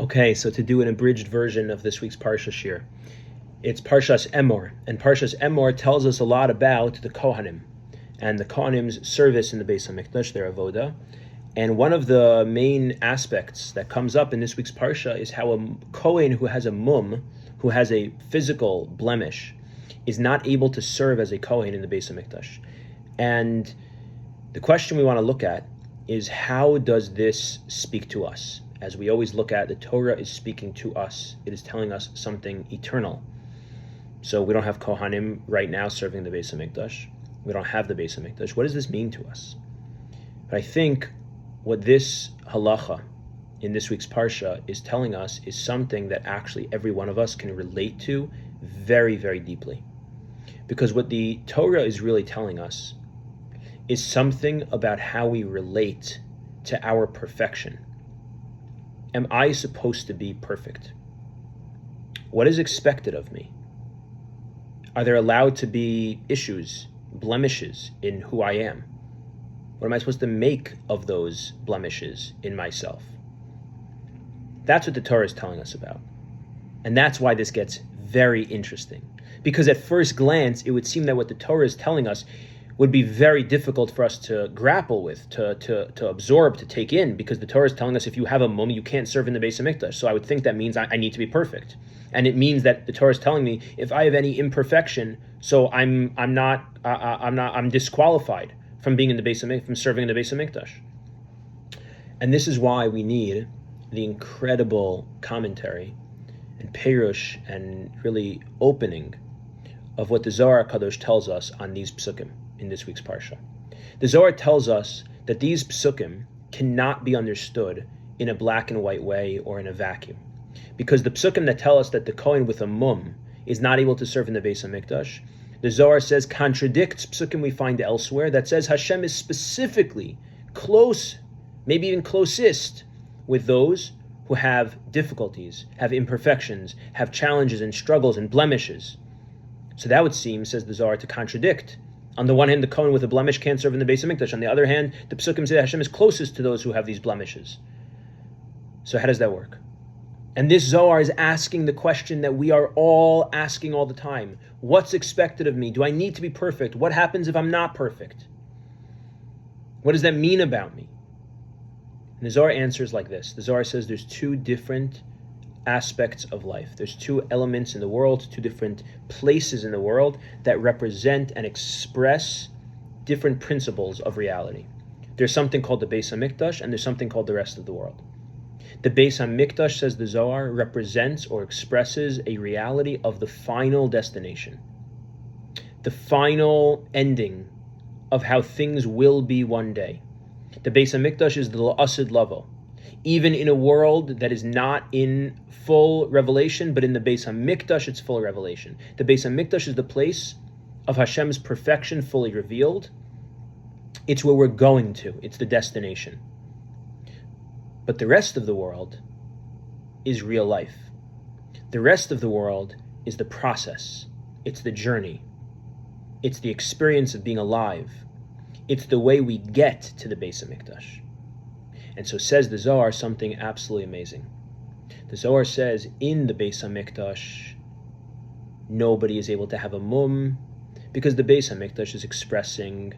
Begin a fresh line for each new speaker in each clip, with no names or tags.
Okay, so to do an abridged version of this week's Parshas shir, it's Parshas Emor, and Parshas Emor tells us a lot about the Kohanim and the Kohanim's service in the Beis HaMikdash, their avoda. And one of the main aspects that comes up in this week's Parsha is how a Kohen who has a mum, who has a physical blemish, is not able to serve as a Kohen in the Beis HaMikdash. And the question we want to look at is, how does this speak to us? As we always look at, the Torah is speaking to us. It is telling us something eternal. So we don't have Kohanim right now serving the Beis HaMikdash. We don't have the Beis HaMikdash. What does this mean to us? But I think what this halacha in this week's Parsha is telling us is something that actually every one of us can relate to very, very deeply. Because what the Torah is really telling us is something about how we relate to our perfection. Am I supposed to be perfect? What is expected of me? Are there allowed to be issues, blemishes in who I am? What am I supposed to make of those blemishes in myself? That's what the Torah is telling us about. And that's why this gets very interesting. Because at first glance, it would seem that what the Torah is telling us would be very difficult for us to grapple with, to absorb, to take in, because the Torah is telling us if you have a mum, you can't serve in the Beis HaMikdash. So I would think that means I need to be perfect. And it means that the Torah is telling me if I have any imperfection, so I'm disqualified from being in the Beis HaMikdash, from serving in the Beis HaMikdash. And this is why we need the incredible commentary and perush and really opening of what the Zohar HaKadosh tells us on these psukim in this week's Parsha. The Zohar tells us that these psukim cannot be understood in a black and white way or in a vacuum. Because the psukim that tell us that the Kohen with a mum is not able to serve in the Beis HaMikdash, the Zohar says contradicts psukim we find elsewhere that says Hashem is specifically close, maybe even closest, with those who have difficulties, have imperfections, have challenges and struggles and blemishes. So that would seem, says the Zohar, to contradict. On the one hand, the Kohen with a blemish can't serve in the Beis HaMikdash. On the other hand, the psukim say Hashem is closest to those who have these blemishes. So how does that work? And this Zohar is asking the question that we are all asking all the time. What's expected of me? Do I need to be perfect? What happens if I'm not perfect? What does that mean about me? And the Zohar answers like this. The Zohar says there's two different aspects of life. There's two elements in the world, two different places in the world that represent and express different principles of reality. There's something called the Beis HaMikdash, and there's something called the rest of the world. The Beis HaMikdash, says the Zohar, represents or expresses a reality of the final destination, the final ending of how things will be one day. The Beis HaMikdash is the La'asid Lavo. Even in a world that is not in full revelation, but in the Beis HaMikdash, it's full revelation. The Beis HaMikdash is the place of Hashem's perfection fully revealed. It's where we're going to. It's the destination. But the rest of the world is real life. The rest of the world is the process. It's the journey. It's the experience of being alive. It's the way we get to the Beis HaMikdash. And so says the Zohar something absolutely amazing. The Zohar says in the Beis HaMikdash, nobody is able to have a mum, because the Beis HaMikdash is expressing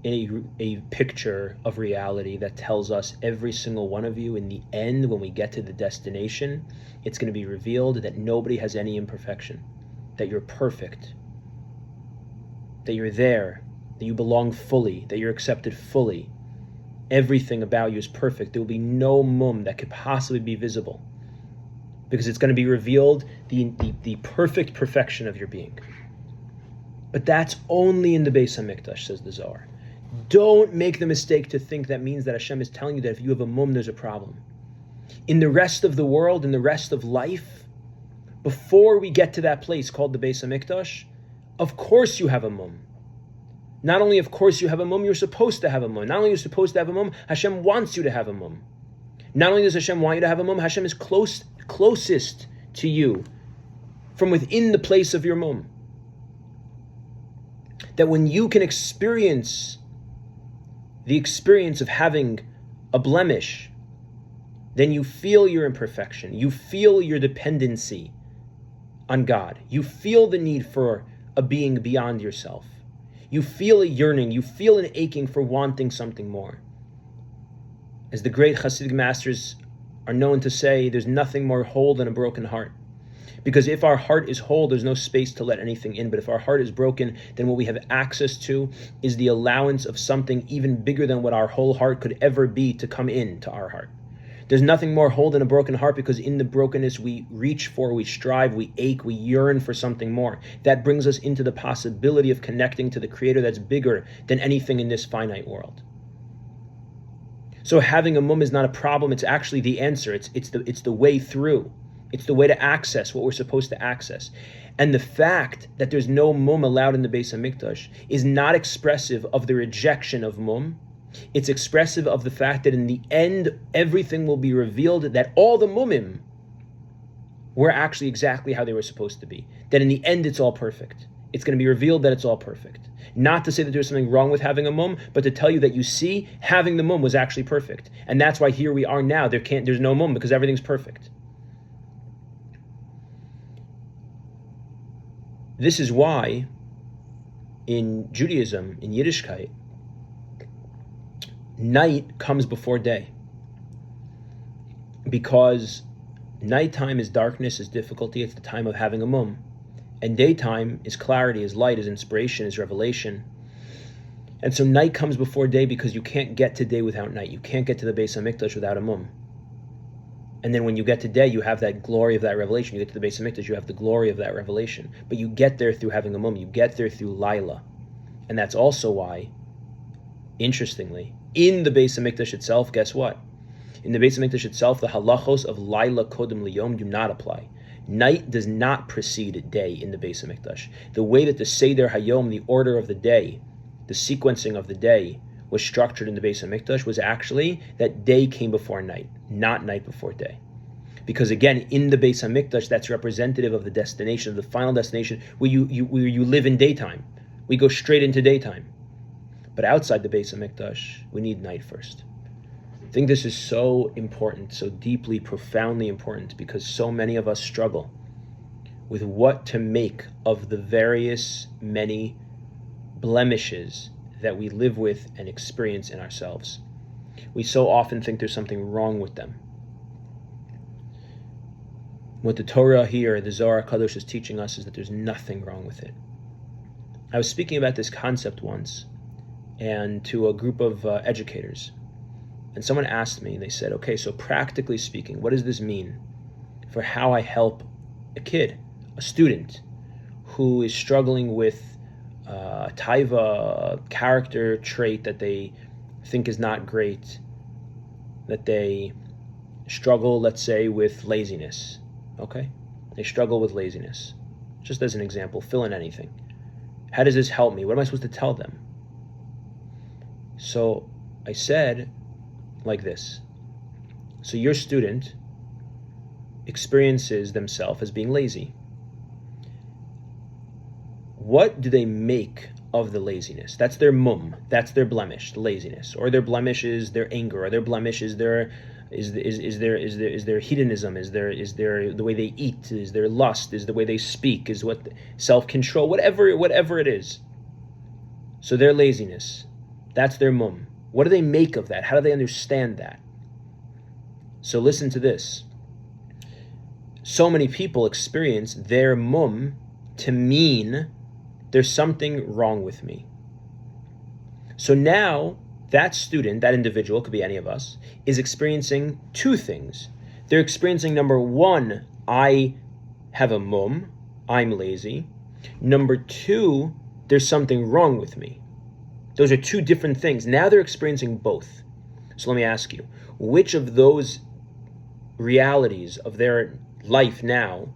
a picture of reality that tells us every single one of you, in the end, when we get to the destination, it's going to be revealed that nobody has any imperfection, that you're perfect, that you're there, that you belong fully, that you're accepted fully. Everything about you is perfect. There will be no mum that could possibly be visible, because it's going to be revealed the perfect perfection of your being. But that's only in the Beis HaMikdash, says the Zohar. Don't make the mistake to think that means that Hashem is telling you that if you have a mum, there's a problem. In the rest of the world, in the rest of life, before we get to that place called the Beis HaMikdash, of course you have a mum. Not only, of course, you have a mum, you're supposed to have a mum. Not only are you supposed to have a mum, Hashem wants you to have a mum. Not only does Hashem want you to have a mum, Hashem is closest to you from within the place of your mum. That when you can experience the experience of having a blemish, then you feel your imperfection. You feel your dependency on God. You feel the need for a being beyond yourself. You feel a yearning. You feel an aching for wanting something more. As the great Hasidic masters are known to say, there's nothing more whole than a broken heart. Because if our heart is whole, there's no space to let anything in. But if our heart is broken, then what we have access to is the allowance of something even bigger than what our whole heart could ever be to come into our heart. There's nothing more whole than a broken heart, because in the brokenness we reach for, we strive, we ache, we yearn for something more. That brings us into the possibility of connecting to the Creator that's bigger than anything in this finite world. So having a mum is not a problem, it's actually the answer. It's the way through. It's the way to access what we're supposed to access. And the fact that there's no mum allowed in the Beis HaMikdash is not expressive of the rejection of mum. It's expressive of the fact that in the end, everything will be revealed, that all the mumim were actually exactly how they were supposed to be. That in the end, it's all perfect. It's going to be revealed that it's all perfect. Not to say that there's something wrong with having a mum, but to tell you that you see, having the mum was actually perfect. And that's why here we are now. There's no mum, because everything's perfect. This is why in Judaism, in Yiddishkeit, night comes before day. Because nighttime is darkness, is difficulty, it's the time of having a mum. And daytime is clarity, is light, is inspiration, is revelation. And so night comes before day because you can't get to day without night. You can't get to the Beis HaMikdash without a mum. And then when you get to day, you have that glory of that revelation. You get to the Beis HaMikdash, you have the glory of that revelation. But you get there through having a mum. You get there through Laila. And that's also why, interestingly, in the Beis HaMikdash itself, guess what? In the Beis HaMikdash itself, the halachos of Laila Kodem Liyom do not apply. Night does not precede day in the Beis HaMikdash. The way that the Seder Hayom, the order of the day, the sequencing of the day, was structured in the Beis HaMikdash was actually that day came before night, not night before day. Because again, in the Beis HaMikdash, that's representative of the destination, of the final destination, where you live in daytime. We go straight into daytime. But outside the Beis HaMikdash, we need night first. I think this is so important, so deeply, profoundly important, because so many of us struggle with what to make of the various many blemishes that we live with and experience in ourselves. We so often think there's something wrong with them. What the Torah here, the Zohar Kadosh, is teaching us is that there's nothing wrong with it. I was speaking about this concept once, and to a group of educators. And someone asked me, they said, okay, so practically speaking, what does this mean for how I help a kid, a student, who is struggling with a taiva, a character trait that they think is not great, that they struggle, let's say, with laziness, okay? They struggle with laziness. Just as an example, fill in anything. How does this help me? What am I supposed to tell them? So I said, like this. So your student experiences themselves as being lazy. What do they make of the laziness? That's their mum. That's their blemish, the laziness. Or their blemish is their anger. Or their blemish is their hedonism. Is their the way they eat? Is their lust? Is the way they speak? Is what self-control? Whatever it is. So their laziness. That's their mum. What do they make of that? How do they understand that? So listen to this. So many people experience their mum to mean there's something wrong with me. So now that student, that individual, could be any of us, is experiencing two things. They're experiencing, number one, I have a mum, I'm lazy. Number two, there's something wrong with me. Those are two different things. Now they're experiencing both. So let me ask you, which of those realities of their life now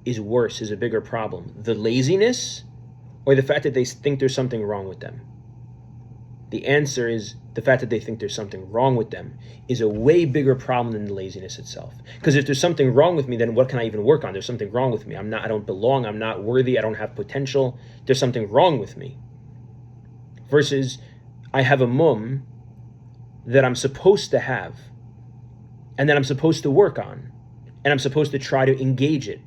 is worse, is a bigger problem? The laziness or the fact that they think there's something wrong with them? The answer is the fact that they think there's something wrong with them is a way bigger problem than the laziness itself. Because if there's something wrong with me, then what can I even work on? There's something wrong with me. I don't belong. I'm not worthy. I don't have potential. There's something wrong with me. Versus I have a mum that I'm supposed to have. and that I'm supposed to work on, and I'm supposed to try to engage it,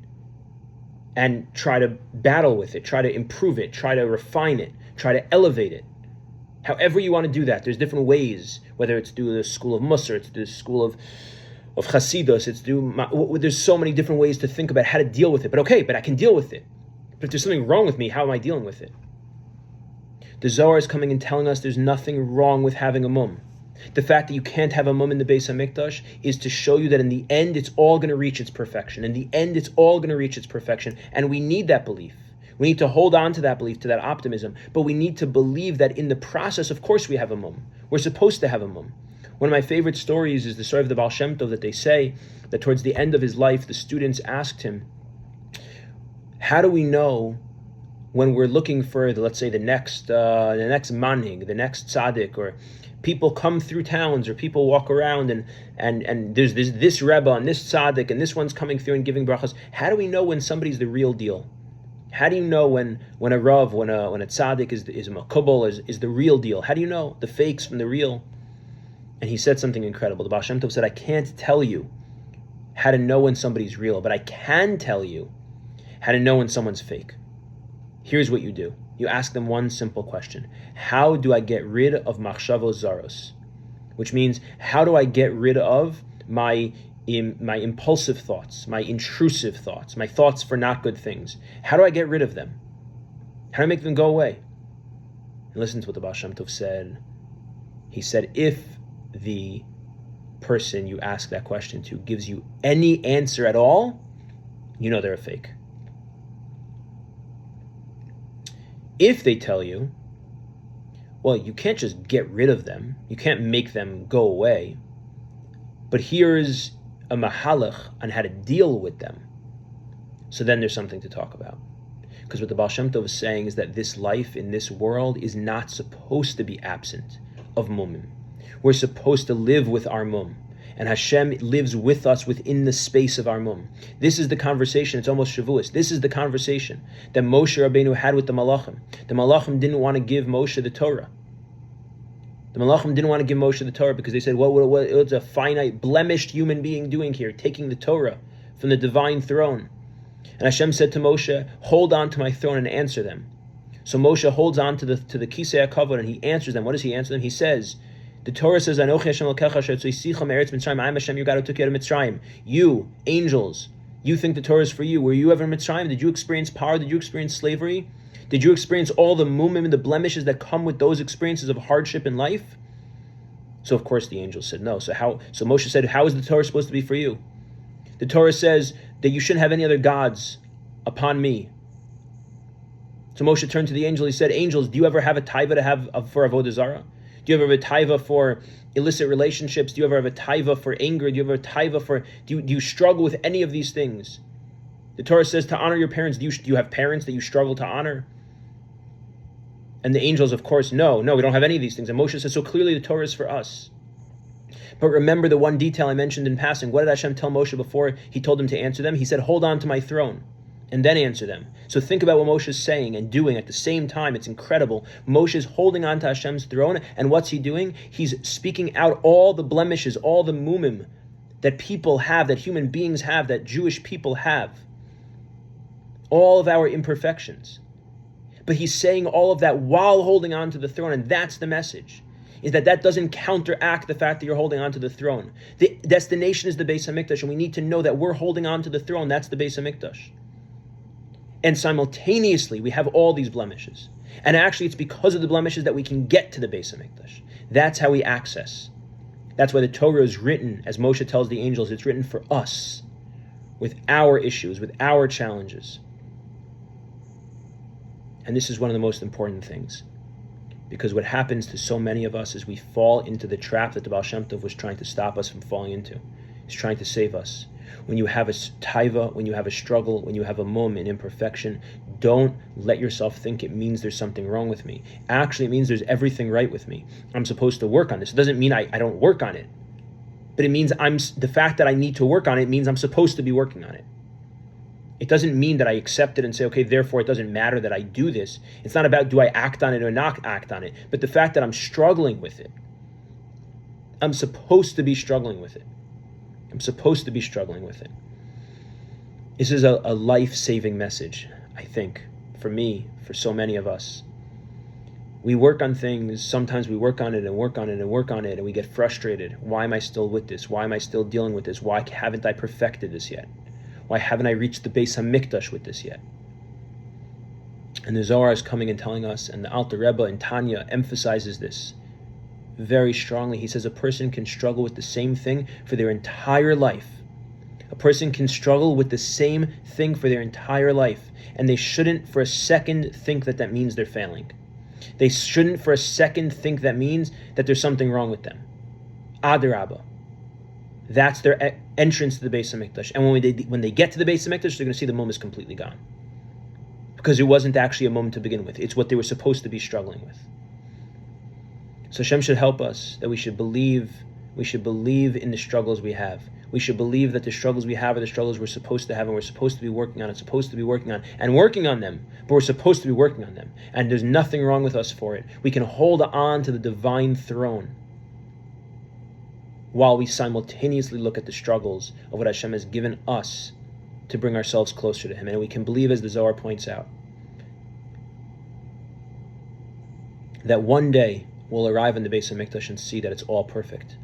and try to battle with it, try to improve it, try to refine it, try to elevate it. However you want to do that, there's different ways, whether it's through the school of Musar, it's through the school of Chasidus, there's so many different ways to think about how to deal with it. But I can deal with it. But if there's something wrong with me, how am I dealing with it? The Zohar is coming and telling us there's nothing wrong with having a mum. The fact that you can't have a mum in the Beis HaMikdash is to show you that in the end, it's all going to reach its perfection. In the end, it's all going to reach its perfection. And we need that belief. We need to hold on to that belief, to that optimism. But we need to believe that in the process, of course, we have a mum. We're supposed to have a mum. One of my favorite stories is the story of the Baal Shem Tov, that they say that towards the end of his life, the students asked him, how do we know when we're looking for, let's say, the next manig, the next tzaddik, or people come through towns, or people walk around, and there's this Rebbe and this tzaddik, and this one's coming through and giving brachas. How do we know when somebody's the real deal? How do you know when a Rav, when a tzaddik is a makubal, is the real deal? How do you know the fakes from the real? And he said something incredible. The Baal Shem Tov said, I can't tell you how to know when somebody's real, but I can tell you how to know when someone's fake. Here's what you do. You ask them one simple question. How do I get rid of machshavos zaros? Which means, how do I get rid of my impulsive thoughts, my intrusive thoughts, my thoughts for not good things? How do I get rid of them? How do I make them go away? And listen to what the Baal Shem Tov said. He said, if the person you ask that question to gives you any answer at all, you know they're a fake. If they tell you, well, you can't just get rid of them, you can't make them go away, but here's a mahalach on how to deal with them, so then there's something to talk about. Because what the Baal Shem Tov is saying is that this life in this world is not supposed to be absent of mumim. We're supposed to live with our mum, and Hashem lives with us within the space of our mum. This is the conversation, it's almost Shavuos. This is the conversation that Moshe Rabbeinu had with the Malachim. The Malachim didn't want to give Moshe the Torah. The Malachim didn't want to give Moshe the Torah because they said, what's a finite, blemished human being doing here, taking the Torah from the divine throne? And Hashem said to Moshe, hold on to my throne and answer them. So Moshe holds on to the Kisei HaKavod and he answers them. What does he answer them? He says, the Torah says, Anochi Hashem Elokecha asher tzisicha me'eretz Mitzrayim. I am Hashem, your God, who took you out of Mitzrayim. You, angels, you think the Torah is for you. Were you ever in Mitzrayim? Did you experience power? Did you experience slavery? Did you experience all the mumim and the blemishes that come with those experiences of hardship in life? So of course the angels said no. So Moshe said, how is the Torah supposed to be for you? The Torah says that you shouldn't have any other gods upon me. So Moshe turned to the angel. He said, angels, do you ever have a taiva to have for avodah zarah? Do you ever have a taiva for illicit relationships? Do you ever have a taiva for anger? Do you ever have a taiva for... Do you struggle with any of these things? The Torah says to honor your parents. Do you have parents that you struggle to honor? And the angels, of course, no, we don't have any of these things. And Moshe says, so clearly the Torah is for us. But remember the one detail I mentioned in passing. What did Hashem tell Moshe before he told him to answer them? He said, hold on to my throne, and then answer them. So think about what Moshe is saying and doing at the same time. It's incredible. Moshe is holding on to Hashem's throne, and what's he doing? He's speaking out all the blemishes, all the mumim that people have, that human beings have, that Jewish people have. All of our imperfections. But he's saying all of that while holding on to the throne, and that's the message. Is that doesn't counteract the fact that you're holding on to the throne. The destination is the Beis HaMikdash, and we need to know that we're holding on to the throne. That's the Beis HaMikdash. And simultaneously, we have all these blemishes. And actually, it's because of the blemishes that we can get to the Beis HaMikdash. That's how we access. That's why the Torah is written, as Moshe tells the angels, it's written for us, with our issues, with our challenges. And this is one of the most important things. Because what happens to so many of us is we fall into the trap that the Baal Shem Tov was trying to stop us from falling into. He's trying to save us. When you have a taiva, when you have a struggle, when you have a mum, an imperfection, don't let yourself think it means there's something wrong with me. Actually, it means there's everything right with me. I'm supposed to work on this. It doesn't mean I don't work on it. But it means the fact that I need to work on it means I'm supposed to be working on it. It doesn't mean that I accept it and say, okay, therefore it doesn't matter that I do this. It's not about do I act on it or not act on it, but the fact that I'm struggling with it. I'm supposed to be struggling with it. I'm supposed to be struggling with it. This is a life-saving message, I think, for me, for so many of us. We work on things, sometimes we work on it and work on it and work on it, and we get frustrated. Why am I still with this? Why am I still dealing with this? Why haven't I perfected this yet? Why haven't I reached the Beis HaMikdash with this yet? And the Zohar is coming and telling us, and the Alter Rebbe in Tanya emphasizes this very strongly. He says a person can struggle with the same thing for their entire life. A person can struggle with the same thing for their entire life, and they shouldn't for a second think that means they're failing. They shouldn't for a second think that means that there's something wrong with them. Adarabba. That's their entrance to the Beis HaMikdash. And when they get to the Beis HaMikdash, they're going to see the moment is completely gone. Because it wasn't actually a moment to begin with. It's what they were supposed to be struggling with. So Hashem should help us that we should believe in the struggles we have. We should believe that the struggles we have are the struggles we're supposed to have, and we're supposed to be working on and working on them, but we're supposed to be working on them. And there's nothing wrong with us for it. We can hold on to the divine throne while we simultaneously look at the struggles of what Hashem has given us to bring ourselves closer to Him. And we can believe, as the Zohar points out, that one day we'll arrive in the Beis HaMikdash and see that it's all perfect.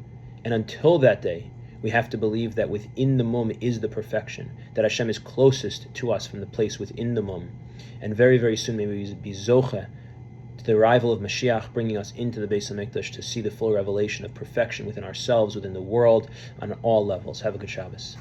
And until that day, we have to believe that within the mum is the perfection, that Hashem is closest to us from the place within the mum. And very, very soon may we be zoche to the arrival of Mashiach, bringing us into the Beis HaMikdash to see the full revelation of perfection within ourselves, within the world, on all levels. Have a good Shabbos.